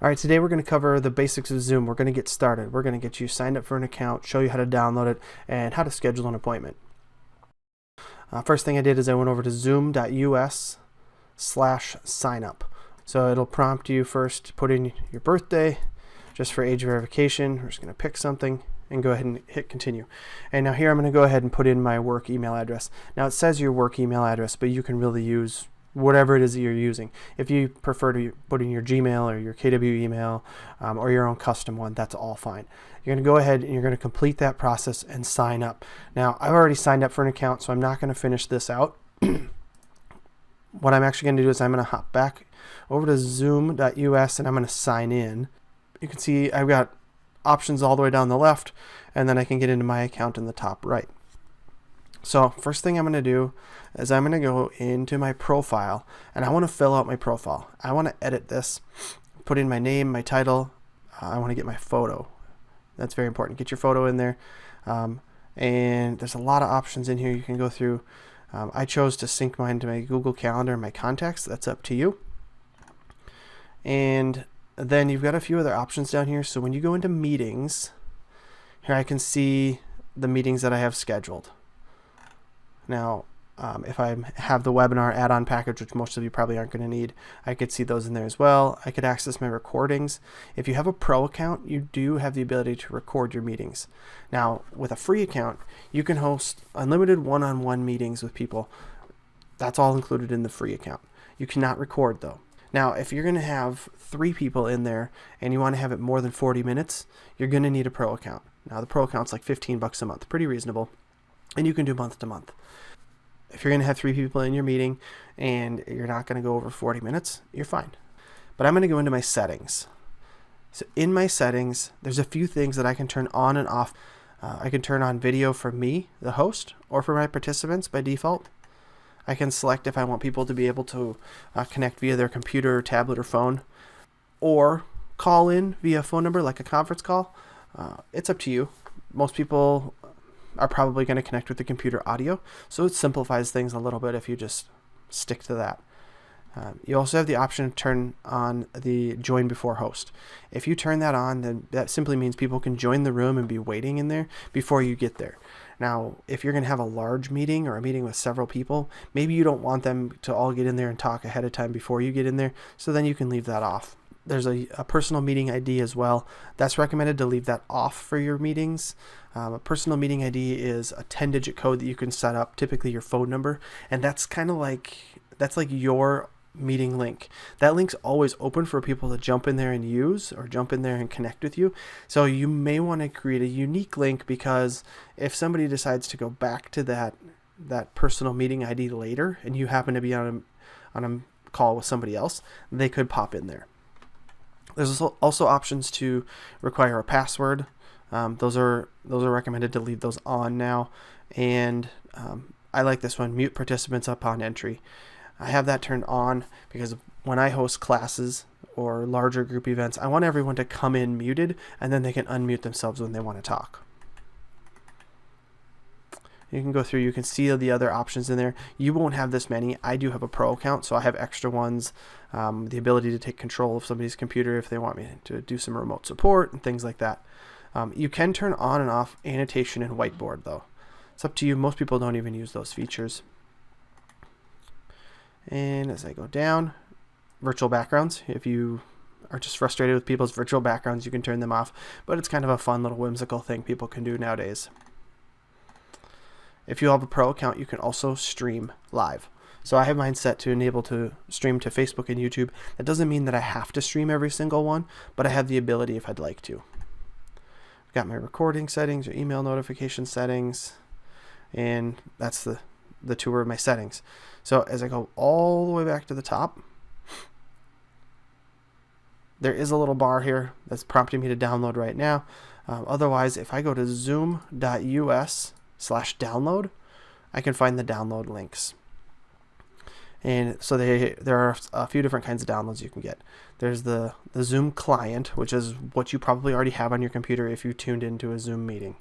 All right, today we're going to cover the basics of Zoom. We're going to get started. We're going to get you signed up for an account, show you how to download it, and how to schedule an appointment. First thing I did is I went over to zoom.us/signup. So it'll prompt you first to put in your birthday, just for age verification. We're just going to pick something and go ahead and hit continue. And now here I'm going to go ahead and put in my work email address. Now it says your work email address, but you can really use whatever it is that you're using. If you prefer to put in your Gmail or your KW email or your own custom one, that's all fine. You're going to go ahead and you're going to complete that process and sign up. Now, I've already signed up for an account, so I'm not going to finish this out. What I'm actually going to do is I'm going to hop back over to zoom.us and I'm going to sign in. You can see I've got options all the way down the left, and then I can get into my account in the top right. So first thing I'm going to do is I'm going to go into my profile, and I want to fill out my profile. I want to edit this, put in my name, my title. I want to get my photo. That's very important. Get your photo in there. And there's a lot of options in here you can go through. I chose to sync mine to my Google Calendar and my contacts. That's up to you. And then you've got a few other options down here. So when you go into meetings, here I can see the meetings that I have scheduled. Now, if I have the webinar add-on package, which most of you probably aren't going to need, I could see those in there as well. I could access my recordings. If you have a pro account, you do have the ability to record your meetings. Now, with a free account, you can host unlimited one-on-one meetings with people. That's all included in the free account. You cannot record, though. Now, if you're going to have 3 people in there and you want to have it more than 40 minutes, you're going to need a pro account. Now, the pro account's like $15 a month, pretty reasonable, and you can do month to month. If you're going to have 3 people in your meeting and you're not going to go over 40 minutes, you're fine. But I'm going to go into my settings. So in my settings, there's a few things that I can turn on and off. I can turn on video for me, the host, or for my participants by default. I can select if I want people to be able to connect via their computer, tablet, or phone, or call in via phone number like a conference call. It's up to you. Most people are probably going to connect with the computer audio, so it simplifies things a little bit if you just stick to that. You also have the option to turn on the join before host. If you turn that on, then that simply means people can join the room and be waiting in there before you get there. Now, if you're going to have a large meeting or a meeting with several people, maybe you don't want them to all get in there and talk ahead of time before you get in there, so then you can leave that off. There's a personal meeting ID as well. That's recommended to leave that off for your meetings. A personal meeting ID is a 10-digit code that you can set up, typically your phone number, and that's kind of like your meeting link. That link's always open for people to jump in there and use, or jump in there and connect with you. So you may want to create a unique link, because if somebody decides to go back to that personal meeting ID later and you happen to be on a call with somebody else, they could pop in there. There's also options to require a password. Those are recommended to leave those on now. And I like this one, mute participants upon entry. I have that turned on because when I host classes or larger group events, I want everyone to come in muted, and then they can unmute themselves when they want to talk. You can go through, you can see the other options in there. You won't have this many. I do have a pro account, so I have extra ones. The ability to take control of somebody's computer if they want me to do some remote support and things like that. You can turn on and off annotation and whiteboard, though. It's up to you. Most people don't even use those features. And as I go down, virtual backgrounds. If you are just frustrated with people's virtual backgrounds, you can turn them off. But it's kind of a fun little whimsical thing people can do nowadays. If you have a pro account, you can also stream live. So I have mine set to enable to stream to Facebook and YouTube. That doesn't mean that I have to stream every single one, but I have the ability if I'd like to. I've got my recording settings, or email notification settings, and that's the tour of my settings. So as I go all the way back to the top, there is a little bar here that's prompting me to download right now. Otherwise, if I go to zoom.us/download, I can find the download links. And so there are a few different kinds of downloads you can get. There's the Zoom client, which is what you probably already have on your computer if you tuned into a Zoom meeting.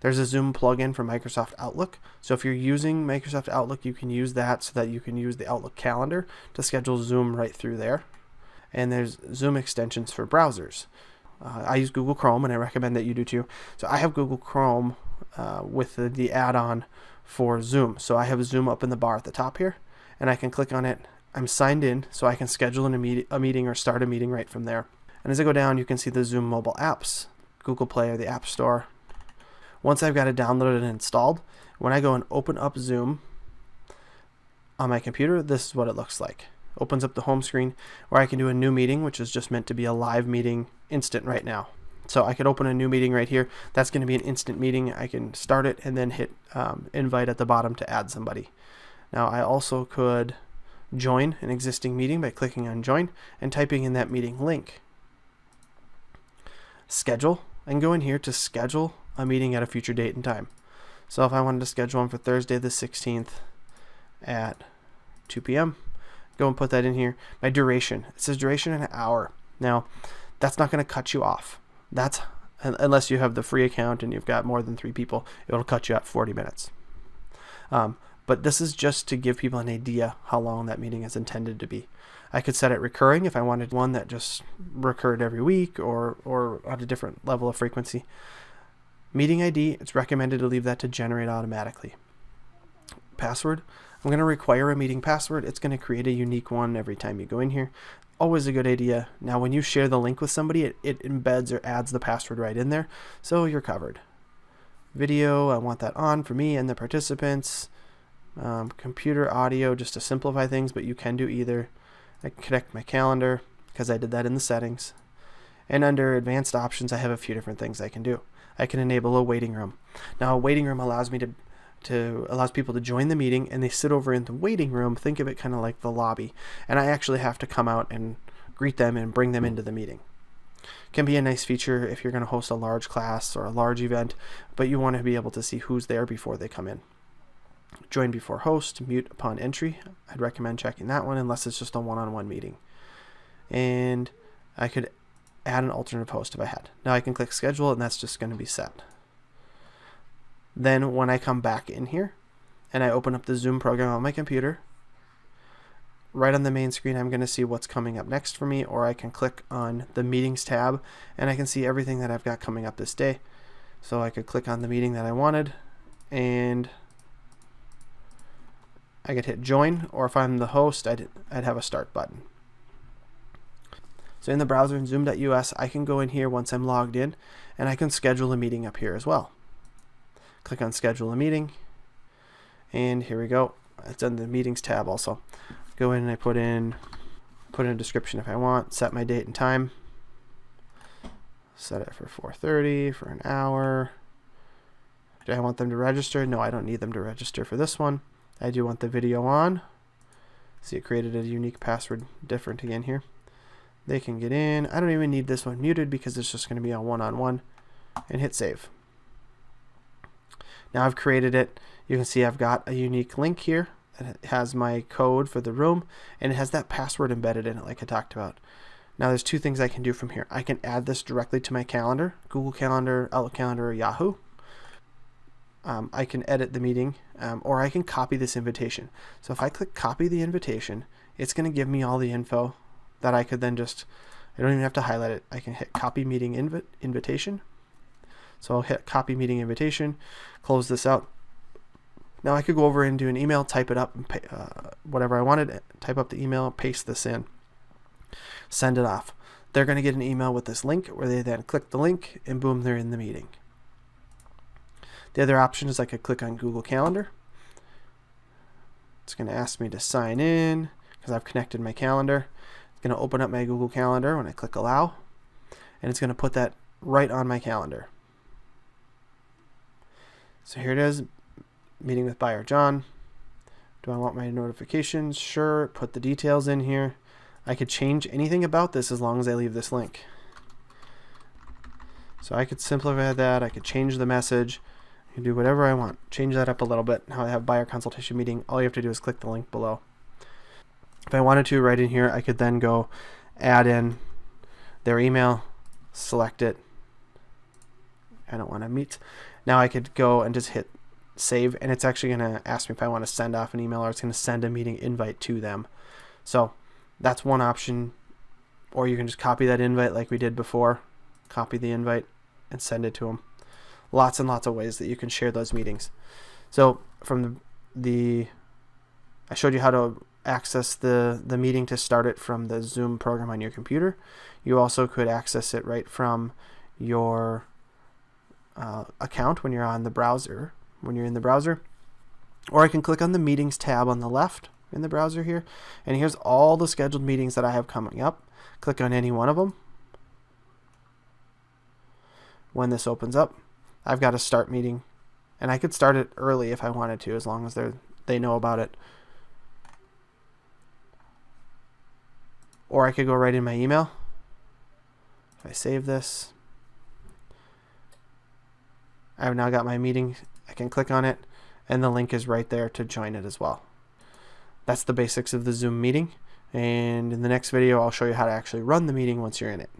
There's a Zoom plugin for Microsoft Outlook. So if you're using Microsoft Outlook, you can use that so that you can use the Outlook calendar to schedule Zoom right through there. and there's Zoom extensions for browsers. I use Google Chrome, and I recommend that you do too. So I have Google Chrome with the add-on for Zoom. So I have Zoom up in the bar at the top here, and I can click on it. I'm signed in, so I can schedule a meeting or start a meeting right from there. And as I go down, you can see the Zoom mobile apps, Google Play or the App Store. Once I've got it downloaded and installed, when I go and open up Zoom on my computer, this is what it looks like. Opens up the home screen where I can do a new meeting, which is just meant to be a live meeting instant right now. So I could open a new meeting right here. That's going to be an instant meeting. I can start it and then hit invite at the bottom to add somebody. Now I also could join an existing meeting by clicking on join and typing in that meeting link. Schedule, and go in here to schedule a meeting at a future date and time. So if I wanted to schedule one for Thursday the 16th at 2 p.m., go and put that in here. My duration, it says duration an hour. Now that's not going to cut you off. That's unless you have the free account and you've got more than 3 people, it'll cut you at 40 minutes. But this is just to give people an idea how long that meeting is intended to be. I could set it recurring if I wanted one that just recurred every week or at a different level of frequency. Meeting ID, it's recommended to leave that to generate automatically. Password, I'm going to require a meeting password. It's going to create a unique one every time you go in here. Always a good idea. Now when you share the link with somebody, it embeds or adds the password right in there, so you're covered. Video, I want that on for me and the participants. Computer audio, just to simplify things, but you can do either. I can connect my calendar because I did that in the settings. And under advanced options, I have a few different things I can do. I can enable a waiting room. Now a waiting room allows me allows people to join the meeting and they sit over in the waiting room. Think of it kind of like the lobby. And I actually have to come out and greet them and bring them into the meeting. Can be a nice feature if you're going to host a large class or a large event, but you want to be able to see who's there before they come in. Join before host, mute upon entry. I'd recommend checking that one unless it's just a one-on-one meeting. And I could add an alternate host if I had. Now I can click schedule and that's just going to be set. Then when I come back in here and I open up the Zoom program on my computer, right on the main screen I'm going to see what's coming up next for me, or I can click on the meetings tab and I can see everything that I've got coming up this day. So I could click on the meeting that I wanted and I could hit join, or if I'm the host, I'd have a start button. So in the browser in zoom.us, I can go in here once I'm logged in and I can schedule a meeting up here as well. Click on schedule a meeting and here we go. It's on the meetings tab also. Go in and I put in a description if I want, set my date and time. Set it for 4:30 for an hour. Do I want them to register? No, I don't need them to register for this one. I do want the video on. See, it created a unique password different again here. They can get in. I don't even need this one muted because it's just going to be a one-on-one, and hit save. Now I've created it. You can see I've got a unique link here. It has my code for the room and it has that password embedded in it like I talked about. Now there's 2 things I can do from here. I can add this directly to my calendar, Google Calendar, Outlook Calendar, or Yahoo. I can edit the meeting, or I can copy this invitation. So if I click copy the invitation, it's going to give me all the info that I could then I don't even have to highlight it. I can hit copy meeting invitation. So I'll hit copy meeting invitation, close this out. Now I could go over and do an email, type it up, and whatever I wanted, type up the email, paste this in, send it off. They're going to get an email with this link where they then click the link and boom, they're in the meeting. The other option is I could click on Google Calendar. It's going to ask me to sign in because I've connected my calendar. It's going to open up my Google Calendar when I click allow, and it's going to put that right on my calendar. So here it is, meeting with buyer John. Do I want my notifications? Sure, put the details in here. I could change anything about this as long as I leave this link. So I could simplify that. I could change the message. I can do whatever I want. Change that up a little bit. How I have buyer consultation meeting. All you have to do is click the link below. If I wanted to, right in here, I could then go add in their email, select it. I don't want to meet. Now I could go and just hit save, and it's actually going to ask me if I want to send off an email, or it's going to send a meeting invite to them. So that's one option or you can just copy that invite like we did before. Copy the invite and send it to them. Lots and lots of ways that you can share those meetings. So from I showed you how to access the meeting to start it from the Zoom program on your computer. You also could access it right from your account when you're on the browser, or I can click on the meetings tab on the left in the browser here, and here's all the scheduled meetings that I have coming up. Click on any one of them. When this opens up, I've got a start meeting, and I could start it early if I wanted to, as long as they know about it. Or I could go right in my email. If I save this, I've now got my meeting. I can click on it, and the link is right there to join it as well. That's the basics of the Zoom meeting, and in the next video I'll show you how to actually run the meeting once you're in it.